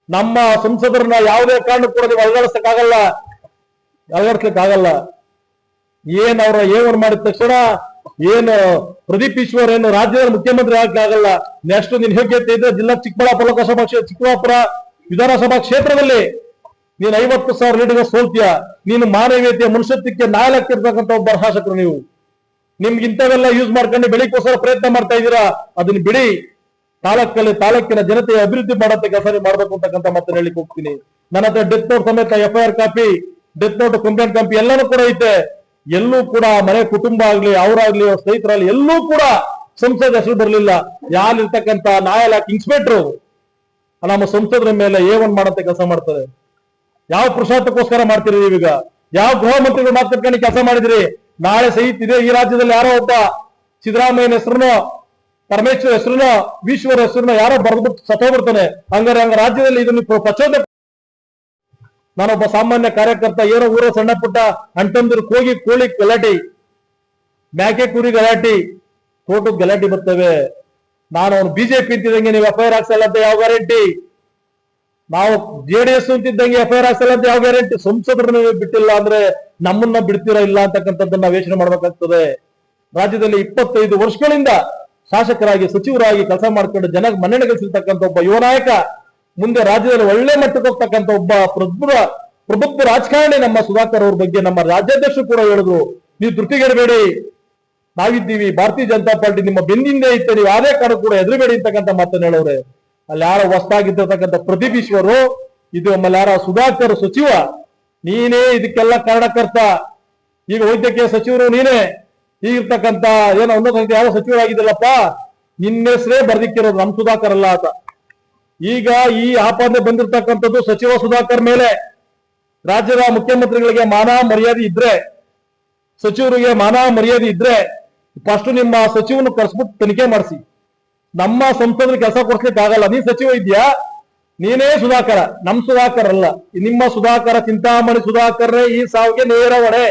ನಮ್ಮ ಸಂಸದರನ್ನ ಯಾವುದೇ ಕಾರಣಕ್ಕೂ ಕೂಡ ನೀವು ಅಲಗಡಿಸ್ಲಿಕ್ಕಾಗಲ್ಲ. ಏನ್ ಅವ್ರ ಏನ್ ಮಾಡಿದ ತಕ್ಷಣ ಏನು ಪ್ರದೀಪ್ ಈಶ್ವರ್ ಏನು ರಾಜ್ಯದ ಮುಖ್ಯಮಂತ್ರಿ ಆಗಲ್ಲ. ನೆಕ್ಸ್ಟ್ ನೀನ್ ಯೋಗ್ಯತೆ ಇದ್ರೆ ಜಿಲ್ಲಾ ಚಿಕ್ಕಬಳ್ಳಾಪುರ ಲೋಕಸಭಾ ಚಿಕ್ಕಬಳ್ಳಾಪುರ ವಿಧಾನಸಭಾ ಕ್ಷೇತ್ರದಲ್ಲಿ ನೀನು 50,000 ಲೀಡ್ಗೆ ಸೋಲ್ತೀಯ. ನೀನು ಮಾನವೀಯತೆಯ ಮನುಷ್ಯತ್ವಕ್ಕೆ ನಾಯಕರ್ತಕ್ಕಂಥ ಒಬ್ಬ ಶಾಸಕರು. ನೀವು ನಿಮ್ಗೆ ಇಂಥವೆಲ್ಲ ಯೂಸ್ ಮಾಡ್ಕೊಂಡು ಬೆಳಿಗ್ಗೋಸ್ಕರ ಪ್ರಯತ್ನ ಮಾಡ್ತಾ ಇದ್ದೀರಾ. ಅದನ್ನ ಬಿಡಿ. ತಾಲೂಕಿನ ಜನತೆಯ ಅಭಿವೃದ್ಧಿ ಮಾಡತ್ತೆ ಕೆಲಸ ಮಾಡಬೇಕು ಅಂತಕ್ಕಂಥ ಮಾತನ್ನ ಹೇಳಿಕ್ ಹೋಗ್ತೀನಿ. ನನ್ನ ಹತ್ರ ಡೆತ್ ನೋಟ್ ಸಮೇತ FIR copy, death note complaint copy ಎಲ್ಲಾನು ಕೂಡ ಐತೆ. ಎಲ್ಲೂ ಕೂಡ ಮನೆ ಕುಟುಂಬ ಆಗ್ಲಿ ಅವರಾಗ್ಲಿ ಸ್ನೇಹಿತರಾಗ್ಲಿ ಎಲ್ಲೂ ಕೂಡ ಸಂಸದ ಹೆಸರು ಬರಲಿಲ್ಲ. ಯಾರಿರ್ತಕ್ಕಂಥ ನ್ಯಾಯಾಲಯಕ್ಕೆ ಇನ್ಸ್ಪೆಕ್ಟರ್ ನಮ್ಮ ಸಂಸದರ ಮೇಲೆ A1 ಮಾಡಂತ ಕೆಲಸ ಮಾಡ್ತಾರೆ. ಯಾವ ಪುರುಷಾರ್ಥಕ್ಕೋಸ್ಕರ ಮಾಡ್ತೀರಿ ನೀವೀಗ? ಯಾವ ಗೃಹ ಮಂತ್ರಿಗಳು ಮಾತಾಡ್ಕೊಂಡು ಕೆಲಸ ಮಾಡಿದಿರಿ? ನಾಳೆ ಸಹಿತ ಇದೆ ಈ ರಾಜ್ಯದಲ್ಲಿ ಯಾರೋ ಒಬ್ಬ ಸಿದ್ದರಾಮಯ್ಯನ ಹೆಸರುನೋ ಪರಮೇಶ್ವರ್ ಹೆಸರುನೋ ಈಶ್ವರ ಹೆಸರುನೋ ಯಾರೋ ಬರೆದ್ಬಿಟ್ಟು ಸತ್ತೋಗ್ಬಿಡ್ತಾನೆ. ಹಂಗ ರಾಜ್ಯದಲ್ಲಿ ಇದನ್ನು ಪ್ರಚೋದನೆ. ನಾನೊಬ್ಬ ಸಾಮಾನ್ಯ ಕಾರ್ಯಕರ್ತ, ಏನೋ ಊರ ಸಣ್ಣ ಪುಟ್ಟ ಅಂಟಂದ್ರು ಕೋಳಿ ಗಲಾಟಿ, ಮ್ಯಾಕೆ ಕುರಿ ಗಲಾಟಿ, ತೋಟದ ಗಲಾಟಿ ಬರ್ತವೆ. ನಾನು ಅವನು ಬಿಜೆಪಿ ಅಂತಿದ್ದಂಗೆ ನೀವು FIR ಹಾಕ್ಸಲ್ಲ ಅಂತ ಯಾವ ಗ್ಯಾರಂಟಿ? ನಾವು JDS ಅಂತಿದ್ದಂಗೆ FIR ಹಾಕ್ಸಲ್ಲ ಅಂತ ಯಾವ ಗ್ಯಾರಂಟಿ? ಸಂಸದರನ್ನ ಬಿಟ್ಟಿಲ್ಲ ಅಂದ್ರೆ ನಮ್ಮನ್ನ ಬಿಡ್ತೀರಾ ಇಲ್ಲ ಅಂತಕ್ಕಂಥದ್ದನ್ನ ನಾವು ಯೋಚನೆ ಮಾಡ್ಬೇಕಾಗ್ತದೆ. ರಾಜ್ಯದಲ್ಲಿ 25 ವರ್ಷಗಳಿಂದ ಶಾಸಕರಾಗಿ ಸಚಿವರಾಗಿ ಕೆಲಸ ಮಾಡ್ಕೊಂಡು ಜನಕ್ಕೆ ಮನ್ನಣೆ ಗಳಿಸಿರ್ತಕ್ಕಂಥ ಒಬ್ಬ ಯುವ ನಾಯಕ, ಮುಂದೆ ರಾಜ್ಯದಲ್ಲಿ ಒಳ್ಳೆ ಮಟ್ಟಕ್ಕೆ ಹೋಗ್ತಕ್ಕಂಥ ಒಬ್ಬ ಪ್ರಬುದ್ಧ ರಾಜಕಾರಣಿ ನಮ್ಮ ಸುಧಾಕರ್ ಅವ್ರ ಬಗ್ಗೆ ನಮ್ಮ ರಾಜ್ಯಾಧ್ಯಕ್ಷರು ಕೂಡ ಹೇಳಿದ್ರು, ನೀವು ಧೃತಿಗೆಡಬೇಡಿ, ನಾವಿದ್ದೀವಿ, ಭಾರತೀಯ ಜನತಾ ಪಾರ್ಟಿ ನಿಮ್ಮ ಬೆನ್ನಿಂದೆ ಐತೆ, ನೀವು ಯಾವುದೇ ಕಾರಣ ಕೂಡ ಹೆದರಬೇಡಿ ಅಂತಕ್ಕಂಥ ಮಾತನ್ನ ಹೇಳವ್ರೆ. ಅಲ್ಲಿ ಯಾರೋ ಹೊಸದಾಗಿರ್ತಕ್ಕಂಥ ಪ್ರದೀಪ್ ಈಶ್ವರು, ಇದು ಆಮೇಲೆ ಯಾರೋ ಸುಧಾಕರ್ ಸಚಿವ, ನೀನೇ ಇದಕ್ಕೆಲ್ಲ ಕಾರಣಕರ್ತ. ಈಗ ವೈದ್ಯಕೀಯ ಸಚಿವರು ನೀನೇ, ಈಗಿರ್ತಕ್ಕಂಥ ಏನೋ ಉನ್ನತ ಯಾವ ಸಚಿವರಾಗಿದ್ದಲ್ಲಪ್ಪ, ನಿನ್ನ ಹೆಸರೇ ಬರ್ದಿಕ್ಕಿರೋದು ನಮ್ಮ ಸುಧಾಕರ್ ಅಲ್ಲ ಅಂತ. ಈಗ ಈ ಆಪಾದನೆ ಬಂದಿರತಕ್ಕಂಥದ್ದು ಸಚಿವ ಸುಧಾಕರ್ ಮೇಲೆ. ರಾಜ್ಯದ ಮುಖ್ಯಮಂತ್ರಿಗಳಿಗೆ ಮಾನ ಮರ್ಯಾದೆ ಇದ್ರೆ, ಸಚಿವರಿಗೆ ಮಾನ ಮರ್ಯಾದೆ ಇದ್ರೆ ಫಸ್ಟ್ ನಿಮ್ಮ ಸಚಿವನು ಕರ್ಸ್ಬಿಟ್ಟು ತನಿಖೆ ಮಾಡಿಸಿ. ನಮ್ಮ ಸಂಸದರಿಗೆ ಕೆಲಸ ಕೊಡ್ಸ್ಲಿಕ್ಕೆ ಆಗಲ್ಲ. ನೀನ್ ಸಚಿವ ಇದ್ಯಾ, ನೀನೇ ಸುಧಾಕರ, ನಮ್ ಸುಧಾಕರ್ ಅಲ್ಲ. ನಿಮ್ಮ ಸುಧಾಕರ ಚಿಂತಾಮಣಿ ಸುಧಾಕರ್ನೇ ಈ ಸಾವಿಗೆ ನೇರ ಹೊಣೆ,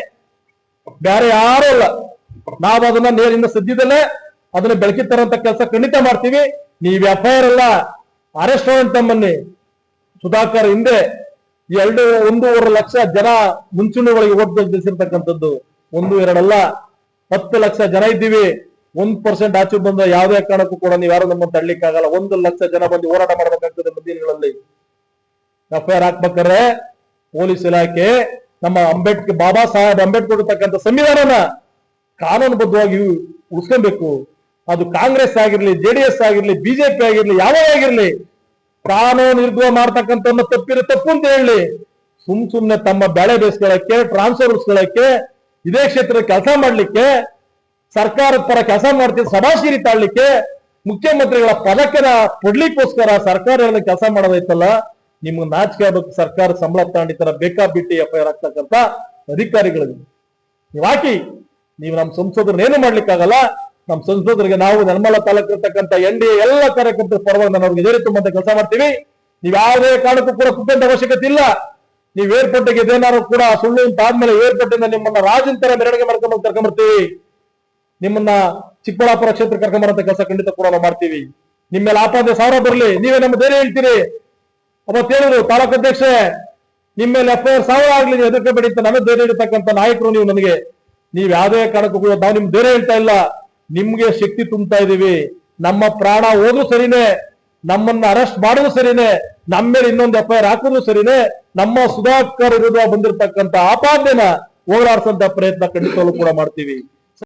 ಬೇರೆ ಯಾರು ಅಲ್ಲ. ನಾವು ಅದನ್ನ ನೇರಿಂದ ಸದ್ಯದಲ್ಲೇ ಅದನ್ನ ಬೆಳಕಿ ತರಂತ ಕೆಲಸ ಖಂಡಿತ ಮಾಡ್ತೀವಿ. ನೀವ್ FIR ಅಲ್ಲ, ಅರೆಸ್ಟ್ ತಮ್ಮನ್ನಿ. ಸುಧಾಕರ್ ಹಿಂದೆ 1.5 ಲಕ್ಷ ಜನ ಮುಂಚೂಣಿಗಳಿಗೆ ಓಟ್ ಗೆಲ್ಸಿರ್ತಕ್ಕಂಥದ್ದು 1-2 ಅಲ್ಲ, 10 ಲಕ್ಷ ಜನ ಇದ್ದೀವಿ. 1% ಆಚೆ ಬಂದ ಯಾವುದೇ ಕಾರಣಕ್ಕೂ ಕೂಡ ನೀವು ಯಾರು ನಮ್ಮನ್ನು ತಳ್ಳಿಕ್ಕಾಗಲ್ಲ. 1 ಲಕ್ಷ ಜನ ಬಂದು ಹೋರಾಟ ಮಾಡಬೇಕಾಗ್ತದೆ ಮಧ್ಯಗಳಲ್ಲಿ. FIR ಹಾಕ್ಬೇಕಾದ್ರೆ ಪೊಲೀಸ್ ಇಲಾಖೆ ನಮ್ಮ ಬಾಬಾ ಸಾಹೇಬ್ ಅಂಬೇಡ್ಕರ್ ಕೊಟ್ಟಿರ್ತಕ್ಕಂಥ ಸಂವಿಧಾನನ ಕಾನೂನುಬದ್ಧವಾಗಿ ಉಳಿಸ್ಕೊಬೇಕು. ಅದು ಕಾಂಗ್ರೆಸ್ ಆಗಿರ್ಲಿ, JDS ಆಗಿರ್ಲಿ, BJP ಆಗಿರ್ಲಿ, ಯಾವೇ ಆಗಿರ್ಲಿ, ಕಾನೂನು ನಿರ್ಗಮ ಮಾಡ್ತಕ್ಕಂಥ ತಪ್ಪು ಅಂತ ಹೇಳಿ ಸುಮ್ನೆ ತಮ್ಮ ಬೆಳೆ ಬೇಯಿಸ್ಕೊಳ್ಳಕ್ಕೆ, ಟ್ರಾನ್ಸ್ಫರ್ ಉಳಿಸ್ಕೊಳ್ಳಕ್ಕೆ, ಇದೇ ಕ್ಷೇತ್ರದಲ್ಲಿ ಕೆಲಸ ಮಾಡ್ಲಿಕ್ಕೆ, ಸರ್ಕಾರದ ಪರ ಕೆಲಸ ಮಾಡ್ತಿದ್ದ ಸಭಾಶೀರಿ ತಾಳ್ಲಿಕ್ಕೆ, ಮುಖ್ಯಮಂತ್ರಿಗಳ ಪದಕನ ಕೊಡ್ಲಿಕ್ಕೋಸ್ಕರ ಸರ್ಕಾರ ಕೆಲಸ ಮಾಡೋದೈತಲ್ಲ, ನಿಮ್ಗೆ ನಾಚಿಕೆ ಆಗಬೇಕು. ಸರ್ಕಾರ ಸಂಬಳ ತಗೊಂಡಿತರ ಬೇಕಾಬಿಟ್ಟಿ FIR ಆಗ್ತಕ್ಕಂಥ ಅಧಿಕಾರಿಗಳಿಗೆ ನೀವು ಹಾಕಿ. ನೀವು ನಮ್ಮ ಸಂಸದರನ್ನೇನು ಮಾಡ್ಲಿಕ್ಕಾಗಲ್ಲ. ನಮ್ಮ ಸಂಸದರಿಗೆ ನಾವು ನೆಲಮಂಗಲ ತಾಲೂಕು ಇರ್ತಕ್ಕಂಥ NDA ಎಲ್ಲ ಕಾರ್ಯಕರ್ತರ ಪರವಾಗಿ ನಾನು ಅವ್ರಿಗೆ ಧೈರ್ಯ ತುಂಬಂತ ಕೆಲಸ ಮಾಡ್ತೀವಿ. ನೀವು ಯಾವುದೇ ಕಾರಣಕ್ಕೂ ಕೂಡ ಕುಪ್ಪಂತ ಅವಶ್ಯಕತೆ ಇಲ್ಲ. ನೀವು ಏರ್ಪೋರ್ಟ್ಗೆ ಇದೇನಾದ್ರು ಕೂಡ ಸುಳ್ಳು ಅಂತ ಆದ್ಮೇಲೆ ಏರ್ಪೋರ್ಟಿಂದ ನಿಮ್ಮನ್ನ ರಾಜನ್ ತರ ಮೆರವಣಿಗೆ ಮಾಡ್ಕೊಂಡು ಕರ್ಕೊಂಡ್ಬರ್ತೀವಿ. ನಿಮ್ಮನ್ನ ಚಿಕ್ಕಬಳ್ಳಾಪುರ ಕ್ಷೇತ್ರ ಕರ್ಕೊಂಬರಂತ ಕೆಲಸ ಖಂಡಿತ ಕೂಡ ನಾವು ಮಾಡ್ತೀವಿ. ನಿಮ್ಮ ಮೇಲೆ ಆಪಾದನೆ 1000 ಬರಲಿ, ನೀವೇ ನಮ್ಮ ಧೈರ್ಯ ಹೇಳ್ತೀರಿ. ಅವತ್ತು ಹೇಳಿದ್ರು ತಾಲೂಕು ಅಧ್ಯಕ್ಷೆ, ನಿಮ್ಮ ಮೇಲೆ FIR 1000 ಆಗ್ಲಿ, ಎದುರ್ಕೆ ಬೇಡಿ ಅಂತ ನನಗೆ ಧೈರ್ಯ ಇರ್ತಕ್ಕಂಥ ನಾಯಕರು ನೀವು. ನನಗೆ ನೀವ್ ಯಾವುದೇ ಕಾರಣಕ್ಕೂ ಕೂಡ ನಾವು ನಿಮ್ ಧೈರ್ಯ ಹೇಳ್ತಾ ಇಲ್ಲ, ನಿಮ್ಗೆ ಶಕ್ತಿ ತುಂಬ್ತಾ ಇದೀವಿ. ನಮ್ಮ ಪ್ರಾಣ ಹೋದ್ರು ಸರಿನೇ, ನಮ್ಮನ್ನ ಅರೆಸ್ಟ್ ಮಾಡೋದು ಸರಿನೇ, ನಮ್ಮ ಮೇಲೆ ಇನ್ನೊಂದು FIR ಹಾಕೋದು ಸರಿನೇ, ನಮ್ಮ ಸುಧಾಕರ್ ವಿರುದ್ಧ ಬಂದಿರತಕ್ಕಂಥ ಆಪಾದನೆನ ಹೋರಾಡಿಸಂತ ಪ್ರಯತ್ನ ಖಂಡಿತವೂ ಕೂಡ ಮಾಡ್ತೀವಿ.